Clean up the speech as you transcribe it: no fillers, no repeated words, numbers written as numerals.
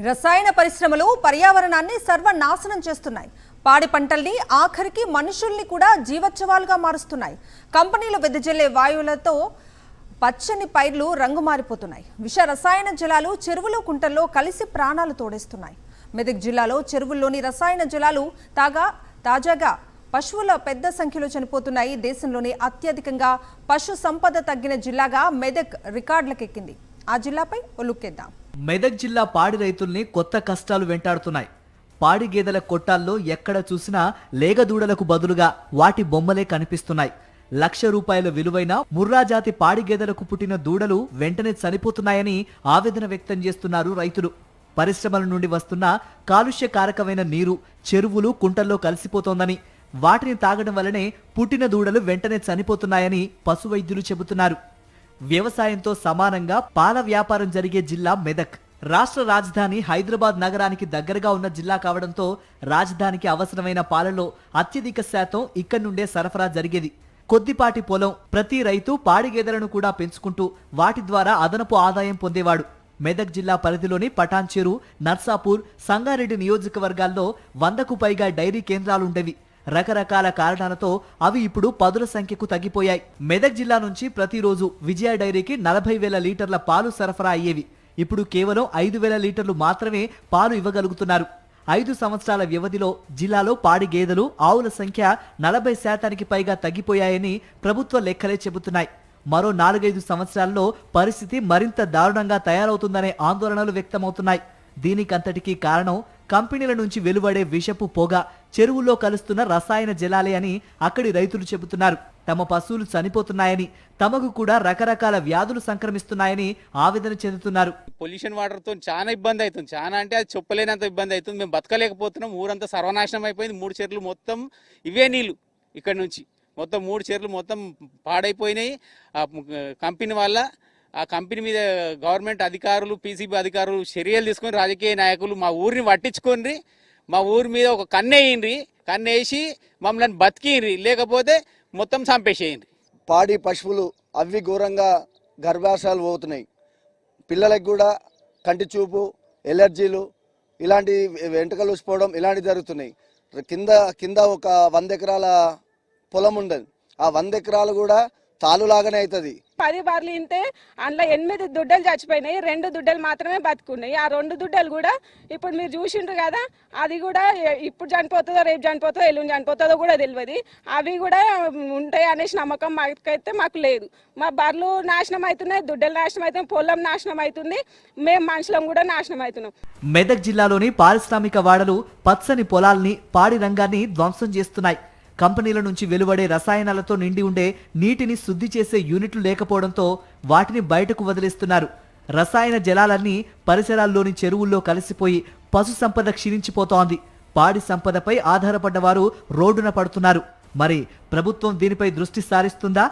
రసాయన పరిశ్రమలు పర్యావరణాన్ని సర్వనాశనం చేస్తున్నాయి. పాడి పంటల్ని ఆఖరికి మనుషుల్ని కూడా జీవోత్సవాలుగా మారుస్తున్నాయి. కంపెనీలు వెదజల్లే వాయువులతో పచ్చని పైర్లు రంగు మారిపోతున్నాయి. విష రసాయన జలాలు చెరువులు కుంటల్లో కలిసి ప్రాణాలు తోడేస్తున్నాయి. మెదక్ జిల్లాలో చెరువుల్లోని రసాయన జలాలు తాజాగా పశువుల పెద్ద సంఖ్యలో చనిపోతున్నాయి. దేశంలోనే అత్యధికంగా పశు సంపద తగ్గిన జిల్లాగా మెదక్ రికార్డులకెక్కింది. ఆ జిల్లాపై ఓ లుక్కేద్దాం. మెదక్ జిల్లా పాడి రైతుల్ని కొత్త కష్టాలు వెంటాడుతున్నాయి. పాడి గేదెల కొట్టాల్లో ఎక్కడ చూసినా లేగదూడలకు బదులుగా వాటి బొమ్మలే కనిపిస్తున్నాయి. ₹1,00,000 విలువైన ముర్రా జాతి పాడి గేదెలకు పుట్టిన దూడలు వెంటనే చనిపోతున్నాయని ఆవేదన వ్యక్తం చేస్తున్నారు రైతులు. పరిశ్రమల నుండి వస్తున్న కాలుష్యకారకమైన నీరు చెరువులు కుంటల్లో కలిసిపోతోందని, వాటిని తాగడం వల్లనే పుట్టిన దూడలు వెంటనే చనిపోతున్నాయని పశు వైద్యులు చెబుతున్నారు. వ్యవసాయంతో సమానంగా పాల వ్యాపారం జరిగే జిల్లా మెదక్. రాష్ట్ర రాజధాని హైదరాబాద్ నగరానికి దగ్గరగా ఉన్న జిల్లా కావడంతో రాజధానికి అవసరమైన పాలలో అత్యధిక శాతం ఇక్కడి నుండే సరఫరా జరిగేది. కొద్దిపాటి పొలం, ప్రతి రైతు పాడి గేదెలను కూడా పెంచుకుంటూ వాటి ద్వారా అదనపు ఆదాయం పొందేవాడు. మెదక్ జిల్లా పరిధిలోని పటాన్చెరు, నర్సాపూర్, సంగారెడ్డి నియోజకవర్గాల్లో 100కు పైగా డైరీ కేంద్రాలుండేవి. రకరకాల కారణాలతో అవి ఇప్పుడు పదుల సంఖ్యకు తగ్గిపోయాయి. మెదక్ జిల్లా నుంచి ప్రతిరోజు విజయ డైరీకి 40,000 లీటర్ల పాలు సరఫరా అయ్యేవి. ఇప్పుడు కేవలం 5,000 లీటర్లు మాత్రమే పాలు ఇవ్వగలుగుతున్నారు. 5 సంవత్సరాల వ్యవధిలో జిల్లాలో పాడి గేదెలు, ఆవుల సంఖ్య 40% పైగా తగ్గిపోయాయని ప్రభుత్వ లెక్కలే చెబుతున్నాయి. మరో 4-5 సంవత్సరాల్లో పరిస్థితి మరింత దారుణంగా తయారవుతుందనే ఆందోళనలు వ్యక్తమవుతున్నాయి. దీనికంతటికీ కారణం కంపెనీల నుంచి వెలువడే విషపు పొగ, చెరువుల్లో కలుస్తున్న రసాయన జలాలే అని అక్కడి రైతులు చెబుతున్నారు. తమ పశువులు చనిపోతున్నాయని, తమకు కూడా రకరకాల వ్యాధులు సంక్రమిస్తున్నాయని ఆవేదన చెందుతున్నారు. పొల్యూషన్ వాటర్ తో చాలా ఇబ్బంది అవుతుంది. చాలా అంటే అది చెప్పలేనంత ఇబ్బంది అవుతుంది. మేము బతకలేకపోతున్నాం. ఊరంతా సర్వనాశనం అయిపోయింది. 3 చెర్లు మొత్తం ఇవే నీళ్లు. ఇక్కడ నుంచి మొత్తం 3 చెర్లు మొత్తం పాడైపోయినాయి. కంపెనీ వల్ల ఆ కంపెనీ మీద గవర్నమెంట్ అధికారులు, పీసీబీ అధికారులు చర్యలు తీసుకొని, రాజకీయ నాయకులు మా ఊరిని పట్టించుకొని మా ఊరి మీద ఒక కన్నేయండి, కన్నేసి మమ్మల్ని బతికిండ్రి, లేకపోతే మొత్తం చంపేసేయండి. పాడి పశువులు అవి ఘోరంగా గర్భాశయాలు పోతున్నాయి. పిల్లలకు కూడా కంటి చూపు, ఎలర్జీలు, ఇలాంటి వెంట్రుకలు ఊసిపోవడం ఇలాంటివి జరుగుతున్నాయి. కింద ఒక 100 ఎకరాల పొలం ఉండదు. ఆ 100 ఎకరాలు కూడా తాలులాగానే అవుతుంది. 10 బర్రెలు ఇంతే, అందులో 8 దుడ్డలు చచ్చిపోయినాయి. 2 దుడ్డలు మాత్రమే బతుకున్నాయి. ఆ 2 దుడ్డలు కూడా ఇప్పుడు మీరు చూసిండ్రు కదా, అది కూడా ఇప్పుడు చనిపోతుందో, రేపు చనిపోతుందో, ఎల్లుండి చనిపోతుందో కూడా తెలియదు. అవి కూడా ఉంటాయి అనేసి నమ్మకం మాకు లేదు. మా బర్రెలు నాశనం అవుతున్నాయి, దుడ్డలు నాశనం అవుతున్నాయి, పొలం నాశనం అవుతుంది, మేము మనుషులం కూడా నాశనం అవుతున్నాం. మెదక్ జిల్లాలోని పారిశ్రామిక వాడలు పచ్చని పొలాల్ని, పాడి రంగాన్ని ధ్వంసం చేస్తున్నాయి. కంపెనీల నుంచి వెలువడే రసాయనాలతో నిండి ఉండే నీటిని శుద్ధి చేసే యూనిట్లు లేకపోవడంతో వాటిని బయటకు వదిలేస్తున్నారు. రసాయన జలాలన్నీ పరిసరాల్లోని చెరువుల్లో కలిసిపోయి పశు సంపద క్షీణించిపోతోంది. పాడి సంపదపై ఆధారపడ్డ వారు రోడ్డున పడుతున్నారు. మరి ప్రభుత్వం దీనిపై దృష్టి సారిస్తుందా?